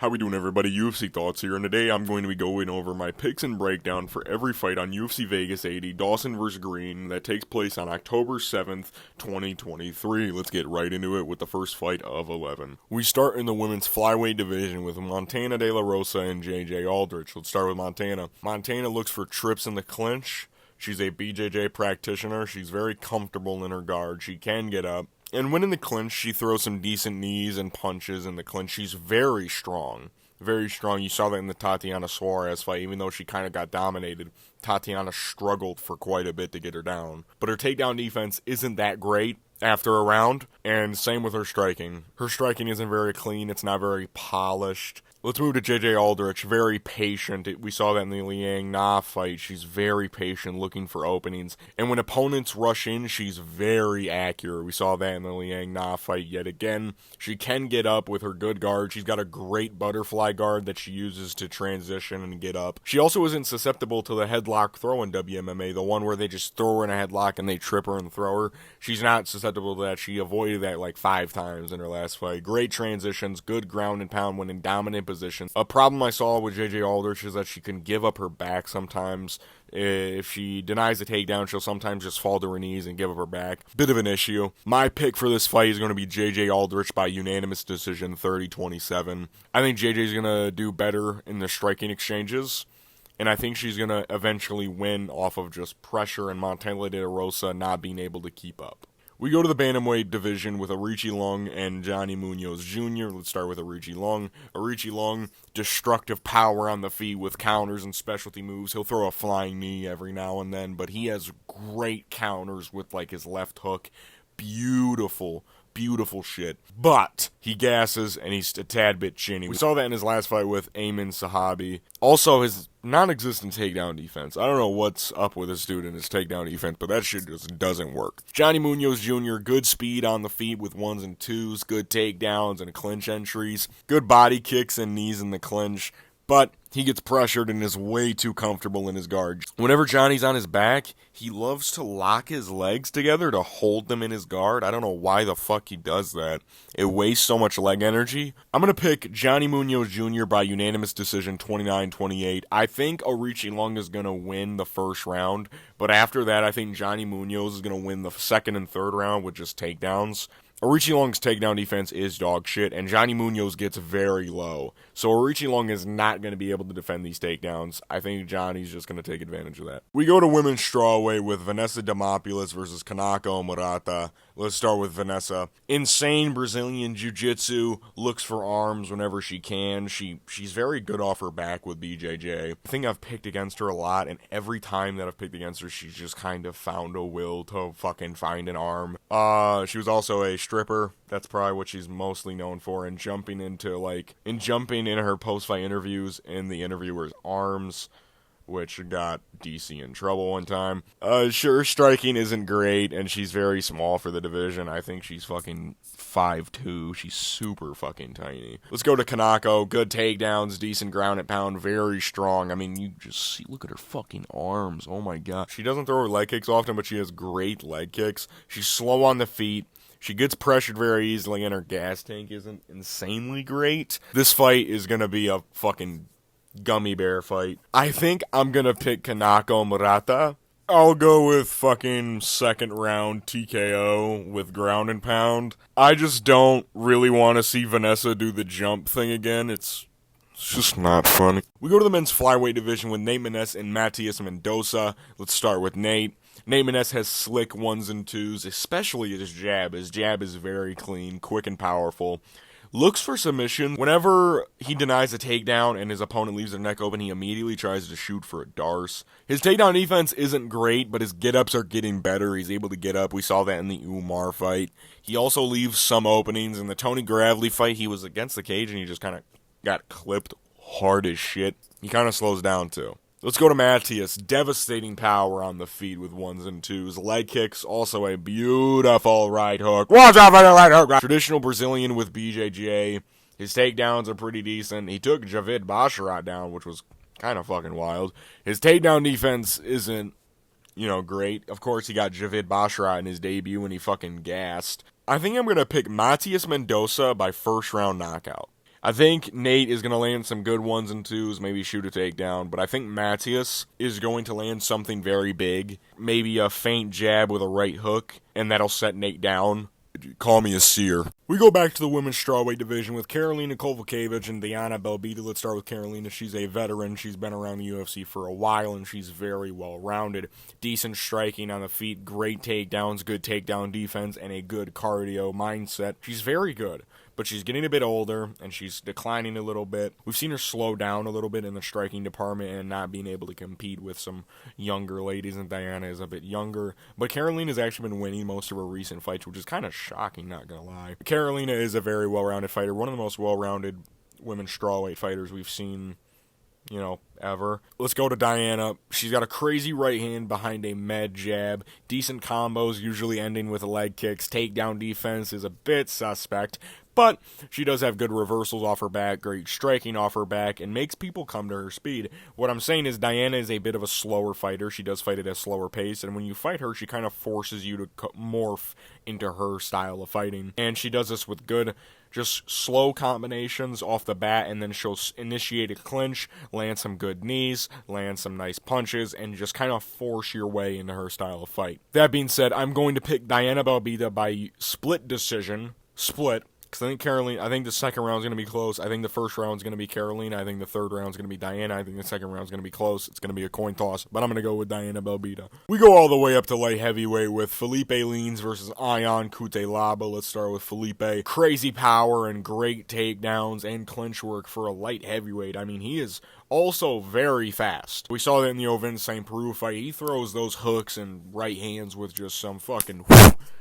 How we doing, everybody? UFC Thoughts here, and today I'm going to be going over my picks and breakdown for every fight on UFC Vegas 80, Dawson vs. Green, that takes place on October 7th, 2023. Let's get right into it with the first fight of 11. We start in the women's flyweight division with Montana De La Rosa and JJ Aldrich. Let's start with Montana. Montana looks for trips in the clinch. She's a BJJ practitioner. She's very comfortable in her guard. She can get up. And when in the clinch, she throws some decent knees and punches in the clinch. She's very strong. Very strong. You saw that in the Tatiana Suarez fight. Even though she kind of got dominated, Tatiana struggled for quite a bit to get her down. But her takedown defense isn't that great after a round. And same with her striking. Her striking isn't very clean. It's not very polished. Let's move to JJ Aldrich. Very patient. We saw that in the Liang Na fight. She's very patient, looking for openings. And when opponents rush in, she's very accurate. We saw that in the Liang Na fight yet again. She can get up with her good guard. She's got a great butterfly guard that she uses to transition and get up. She also isn't susceptible to the headlock throw in WMMA, the one where they just throw her in a headlock and they trip her and throw her. She's not susceptible to that. She avoided that like 5 times in her last fight. Great transitions, good ground and pound when in dominant positions. A problem I saw with JJ Aldrich is that she can give up her back sometimes. If she denies a takedown, she'll sometimes just fall to her knees and give up her back. Bit of an issue. My pick for this fight is going to be JJ Aldrich by unanimous decision, 30-27. I think JJ's going to do better in the striking exchanges. And I think she's going to eventually win off of just pressure and Montana De La Rosa not being able to keep up. We go to the bantamweight division with Arichi Long and Johnny Munoz Jr. Let's start with Arichi Long. Arichi Long, destructive power on the feet with counters and specialty moves. He'll throw a flying knee every now and then, but he has great counters with like his left hook. Beautiful shit. But he gasses and he's a tad bit chinny. We saw that in his last fight with Ayman Sahabi. Also, his non-existent takedown defense. I don't know what's up with this dude and his takedown defense, but that shit just doesn't work. Johnny Munoz Jr., good speed on the feet with 1s and 2s, good takedowns and clinch entries, good body kicks and knees in the clinch. But he gets pressured and is way too comfortable in his guard. Whenever Johnny's on his back, he loves to lock his legs together to hold them in his guard. I don't know why the fuck he does that. It wastes so much leg energy. I'm going to pick Johnny Munoz Jr. by unanimous decision, 29-28. I think Arichi Long is going to win the first round, but after that, I think Johnny Munoz is going to win the second and third round with just takedowns. Arichi Long's takedown defense is dog shit, and Johnny Munoz gets very low. So Arichi Long is not going to be able to defend these takedowns. I think Johnny's just going to take advantage of that. We go to women's strawweight with Vanessa Demopoulos versus Kanako Murata. Let's start with Vanessa. Insane Brazilian jiu-jitsu, looks for arms whenever she can. She's very good off her back with BJJ. I think I've picked against her a lot, and every time that I've picked against her, she's just kind of found a will to fucking find an arm. She was also a stripper. That's probably what she's mostly known for, and jumping in her post-fight interviews in the interviewer's arms, which got DC in trouble one time. Sure, striking isn't great, and she's very small for the division. I think she's fucking 5'2". She's super fucking tiny. Let's go to Kanako. Good takedowns, decent ground and pound, very strong. I mean, you just see, look at her fucking arms. Oh my god. She doesn't throw her leg kicks often, but she has great leg kicks. She's slow on the feet. She gets pressured very easily, and her gas tank isn't insanely great. This fight is going to be a fucking gummy bear fight. I think I'm going to pick Kanako Murata. I'll go with fucking second round TKO with ground and pound. I just don't really want to see Vanessa do the jump thing again. It's just not funny. We go to the men's flyweight division with Nate Maness and Matias Mendoza. Let's start with Nate. Nate Maness has slick 1s and 2s, especially his jab. His jab is very clean, quick and powerful. Looks for submission. Whenever he denies a takedown and his opponent leaves their neck open, he immediately tries to shoot for a darce. His takedown defense isn't great, but his get-ups are getting better. He's able to get up. We saw that in the Umar fight. He also leaves some openings. In the Tony Gravely fight, he was against the cage and he just kind of got clipped hard as shit. He kind of slows down too. Let's go to Matias. Devastating power on the feet with 1s and 2s. Leg kicks, also a beautiful right hook. Watch out for the right hook! Traditional Brazilian with BJJ. His takedowns are pretty decent. He took Javid Basharat down, which was kind of fucking wild. His takedown defense isn't, great. Of course, he got Javid Basharat in his debut and he fucking gassed. I think I'm going to pick Matias Mendoza by first round knockout. I think Nate is going to land some good 1s and 2s, maybe shoot a takedown, but I think Matthias is going to land something very big, maybe a feint jab with a right hook, and that'll set Nate down. Call me a seer. We go back to the women's strawweight division with Karolina Kowalkiewicz and Diana Belbita. Let's start with Karolina. She's a veteran. She's been around the UFC for a while, and she's very well-rounded. Decent striking on the feet, great takedowns, good takedown defense, and a good cardio mindset. She's very good, but she's getting a bit older, and she's declining a little bit. We've seen her slow down a little bit in the striking department and not being able to compete with some younger ladies, and Diana is a bit younger. But Karolina's actually been winning most of her recent fights, which is kind of shocking, not gonna lie. Karolina is a very well-rounded fighter, one of the most well-rounded women's strawweight fighters we've seen, ever. Let's go to Diana. She's got a crazy right hand behind a med jab. Decent combos, usually ending with leg kicks. Takedown defense is a bit suspect, but she does have good reversals off her back, great striking off her back, and makes people come to her speed. What I'm saying is Diana is a bit of a slower fighter. She does fight at a slower pace, and when you fight her, she kind of forces you to morph into her style of fighting. And she does this with good, just slow combinations off the bat, and then she'll initiate a clinch, land some good knees, land some nice punches, and just kind of force your way into her style of fight. That being said, I'm going to pick Diana Belbita by split decision. Because I think the second round is going to be close. I think the first round is going to be Karolina. I think the third round is going to be Diana. I think the second round is going to be close. It's going to be a coin toss, but I'm going to go with Diana Belbita. We go all the way up to light heavyweight with Felipe Lins versus Ion Cutelaba. Let's start with Felipe. Crazy power and great takedowns and clinch work for a light heavyweight. I mean, he is also very fast. We saw that in the Ovince St. Peru fight. He throws those hooks and right hands with just some fucking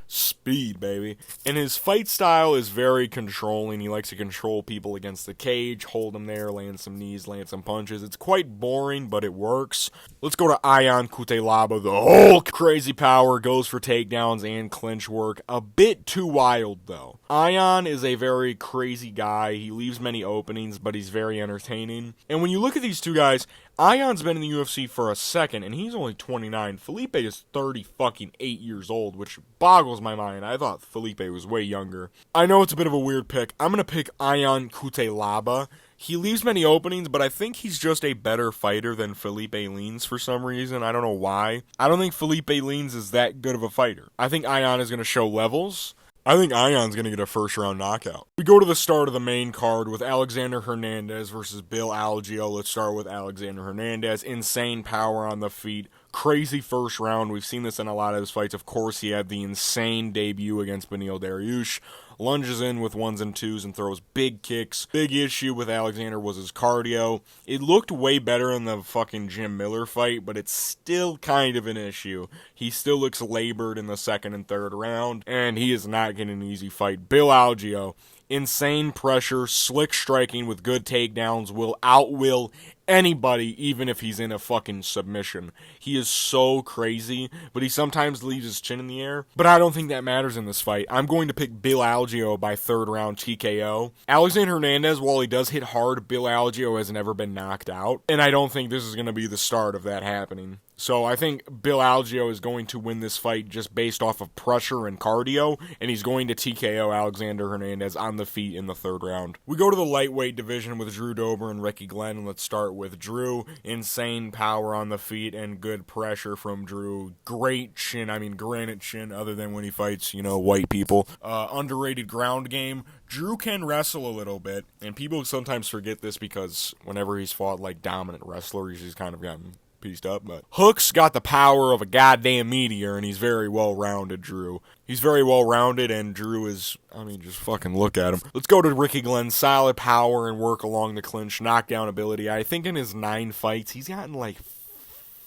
speed, baby. And his fight style is very controlling. He likes to control people against the cage, hold them there, land some knees, land some punches. It's quite boring, but it works. Let's go to Ion Cutelaba, the Hulk. Crazy power, goes for takedowns and clinch work. A bit too wild, though. Ion is a very crazy guy. He leaves many openings, but he's very entertaining. And when you look at these two guys, Ion's been in the UFC for a second, and he's only 29. Felipe is 8 years old, which boggles my mind. I thought Felipe was way younger. I know it's a bit of a weird pick. I'm going to pick Ion Cutelaba. He leaves many openings, but I think he's just a better fighter than Felipe Lins for some reason. I don't know why. I don't think Felipe Lins is that good of a fighter. I think Ion is going to show levels. I think Ion's going to get a first-round knockout. We go to the start of the main card with Alexander Hernandez versus Bill Algeo. Let's start with Alexander Hernandez. Insane power on the feet. Crazy first round. We've seen this in a lot of his fights. Of course, he had the insane debut against Beneil Dariush. Lunges in with 1s and 2s and throws big kicks. Big issue with Alexander was his cardio. It looked way better in the fucking Jim Miller fight, but it's still kind of an issue. He still looks labored in the second and third round, and he is not getting an easy fight. Bill Algeo, insane pressure, slick striking with good takedowns, will outwill anybody, even if he's in a fucking submission. He is so crazy, but he sometimes leaves his chin in the air. But I don't think that matters in this fight. I'm going to pick Bill Algeo by third round TKO. Alexander Hernandez, while he does hit hard, Bill Algeo has never been knocked out, and I don't think this is going to be the start of that happening. So I think Bill Algeo is going to win this fight just based off of pressure and cardio, and he's going to TKO Alexander Hernandez on the feet in the third round. We go to the lightweight division with Drew Dober and Ricky Glenn, and let's start with Drew. Insane power on the feet and good pressure from Drew. Great chin, granite chin, other than when he fights, white people. Underrated ground game. Drew can wrestle a little bit, and people sometimes forget this because whenever he's fought like dominant wrestlers, he's kind of gotten pieced up, but Hook's got the power of a goddamn meteor, and he's very well-rounded, Drew. He's very well-rounded, and Drew is, just fucking look at him. Let's go to Ricky Glenn. Solid power and work along the clinch, knockdown ability. I think in his 9 fights, he's gotten like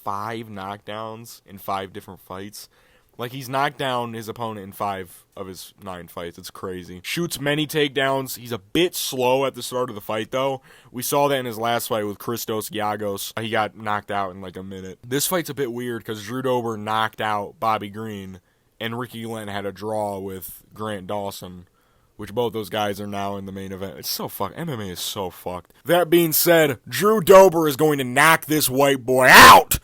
5 knockdowns in 5 different fights. Like, he's knocked down his opponent in 5 of his 9 fights. It's crazy. Shoots many takedowns. He's a bit slow at the start of the fight, though. We saw that in his last fight with Christos Giagos. He got knocked out in like a minute. This fight's a bit weird because Drew Dober knocked out Bobby Green, and Ricky Glenn had a draw with Grant Dawson, which both those guys are now in the main event. It's so fucked. MMA is so fucked. That being said, Drew Dober is going to knock this white boy out!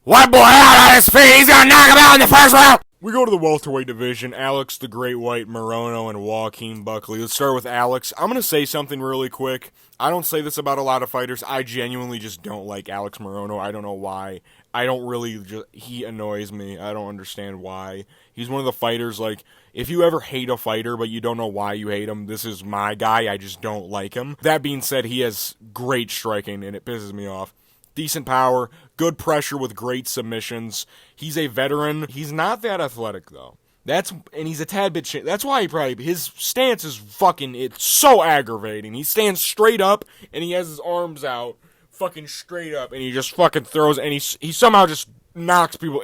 White boy out on his feet. He's going to knock him out in the first round. We go to the welterweight division. Alex the Great White Morono and Joaquin Buckley. Let's start with Alex. I'm going to say something really quick. I don't say this about a lot of fighters. I genuinely just don't like Alex Morono. I don't know why. He annoys me. I don't understand why. He's one of the fighters, like, if you ever hate a fighter but you don't know why you hate him, this is my guy. I just don't like him. That being said, he has great striking, and it pisses me off. Decent power, good pressure with great submissions. He's a veteran. He's not that athletic, though. And he's a tad bit that's why his stance is it's so aggravating. He stands straight up, and he has his arms out, fucking straight up, and he just fucking throws, and he somehow just knocks people.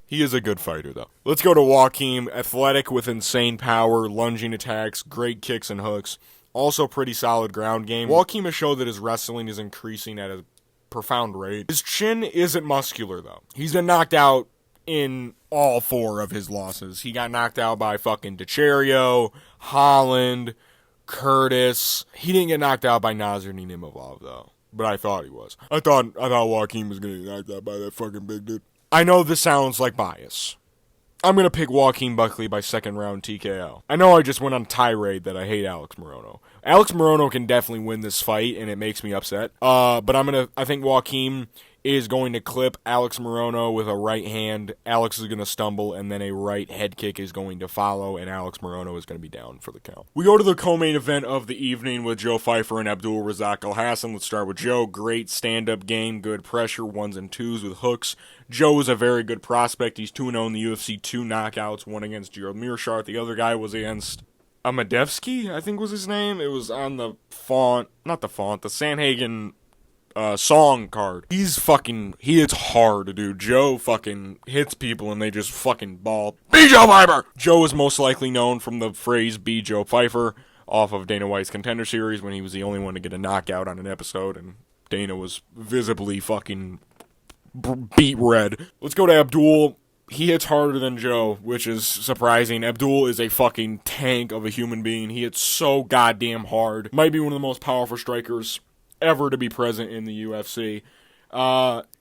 He is a good fighter, though. Let's go to Joaquin. Athletic with insane power, lunging attacks, great kicks and hooks. Also pretty solid ground game. Joaquin has showed that his wrestling is increasing at a profound rate. His chin isn't muscular, though. He's been knocked out in all 4 of his losses. He got knocked out by fucking DeChario, Holland, Curtis. He didn't get knocked out by Nazir Nimavov, though. But I thought he was. I thought Joaquin was going to get knocked out by that fucking big dude. I know this sounds like bias. I'm going to pick Joaquin Buckley by second round TKO. I know I just went on a tirade that I hate Alex Morono. Alex Morono can definitely win this fight, and it makes me upset. But I think Joaquin is going to clip Alex Morono with a right hand. Alex is going to stumble, and then a right head kick is going to follow, and Alex Morono is going to be down for the count. We go to the co-main event of the evening with Joe Pfeiffer and Abdul Razak Alhassan. Let's start with Joe. Great stand-up game, good pressure, 1s and 2s with hooks. Joe is a very good prospect. He's 2-0 in the UFC, 2 knockouts, one against Gerald Mearshart. The other guy was against Amadevsky, I think was his name. It was on the the Sanhagen song card. He hits hard, dude. Joe fucking hits people and they just fucking ball. Be Joe Pfeiffer! Joe is most likely known from the phrase Be Joe Pfeiffer off of Dana White's Contender Series when he was the only one to get a knockout on an episode and Dana was visibly fucking beat red. Let's go to Abdul. He hits harder than Joe, which is surprising. Abdul is a fucking tank of a human being. He hits so goddamn hard. Might be one of the most powerful strikers ever to be present in the UFC.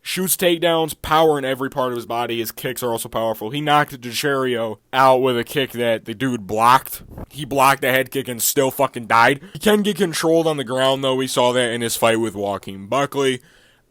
Shoots takedowns, power in every part of his body. His kicks are also powerful. He knocked DeChario out with a kick that the dude blocked. He blocked a head kick and still fucking died. He can get controlled on the ground, though. We saw that in his fight with Joaquin Buckley.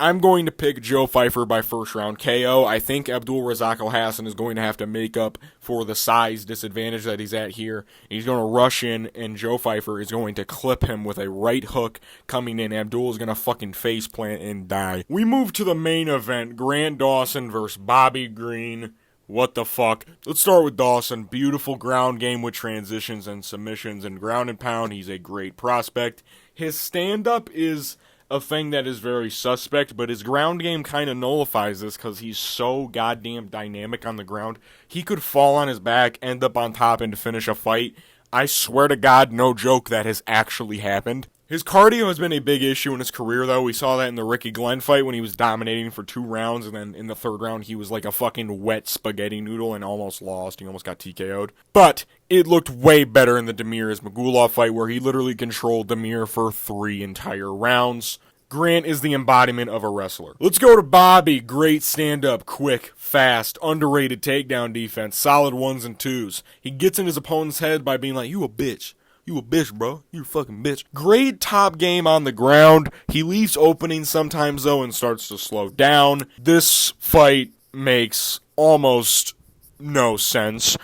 I'm going to pick Joe Pfeiffer by first round KO. I think Abdul Razak Alhassan is going to have to make up for the size disadvantage that he's at here. He's going to rush in, and Joe Pfeiffer is going to clip him with a right hook coming in. Abdul is going to fucking face plant and die. We move to the main event, Grant Dawson versus Bobby Green. What the fuck? Let's start with Dawson. Beautiful ground game with transitions and submissions and ground and pound. He's a great prospect. His stand-up is a thing that is very suspect, but his ground game kind of nullifies this because he's so goddamn dynamic on the ground. He could fall on his back, end up on top, and finish a fight. I swear to God, no joke, that has actually happened. His cardio has been a big issue in his career, though. We saw that in the Ricky Glenn fight when he was dominating for 2 rounds, and then in the 3rd round, he was like a fucking wet spaghetti noodle and almost lost. He almost got TKO'd. But it looked way better in the Demir Ismagulov fight, where he literally controlled Demir for 3 entire rounds. Grant is the embodiment of a wrestler. Let's go to Bobby. Great stand-up, quick, fast, underrated takedown defense, solid 1s and 2s. He gets in his opponent's head by being like, "You a bitch. You a bitch, bro. You a fucking bitch." Great top game on the ground. He leaves openings sometimes, though, and starts to slow down. This fight makes almost no sense.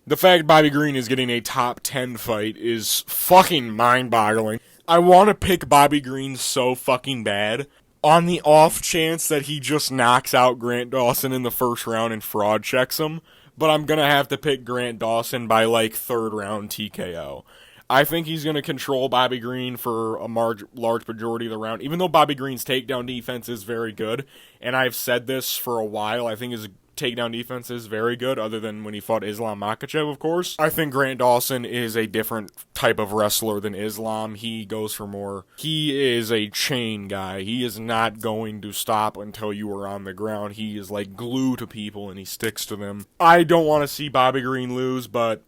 The fact Bobby Green is getting a top 10 fight is fucking mind-boggling. I want to pick Bobby Green so fucking bad on the off chance that he just knocks out Grant Dawson in the 1st round and fraud checks him, but I'm going to have to pick Grant Dawson by, 3rd round TKO. I think he's going to control Bobby Green for a large majority of the round, even though Bobby Green's takedown defense is very good, and I've said this for a while. I think his takedown defense is very good, other than when he fought Islam Makhachev, of course. I think Grant Dawson is a different type of wrestler than Islam. He goes for more. He is a chain guy. He is not going to stop until you are on the ground. He is like glue to people, and he sticks to them. I don't want to see Bobby Green lose, but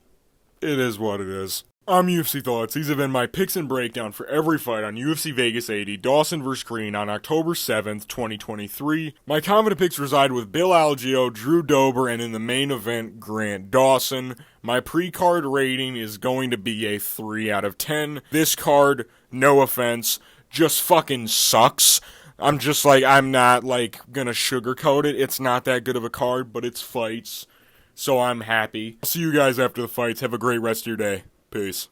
it is what it is. I'm UFC Thoughts. These have been my picks and breakdown for every fight on UFC Vegas 80, Dawson vs. Green on October 7th, 2023. My confident picks reside with Bill Algeo, Drew Dober, and in the main event, Grant Dawson. My pre-card rating is going to be a 3 out of 10. This card, no offense, just fucking sucks. I'm not gonna sugarcoat it. It's not that good of a card, but it's fights, so I'm happy. I'll see you guys after the fights. Have a great rest of your day. Peace.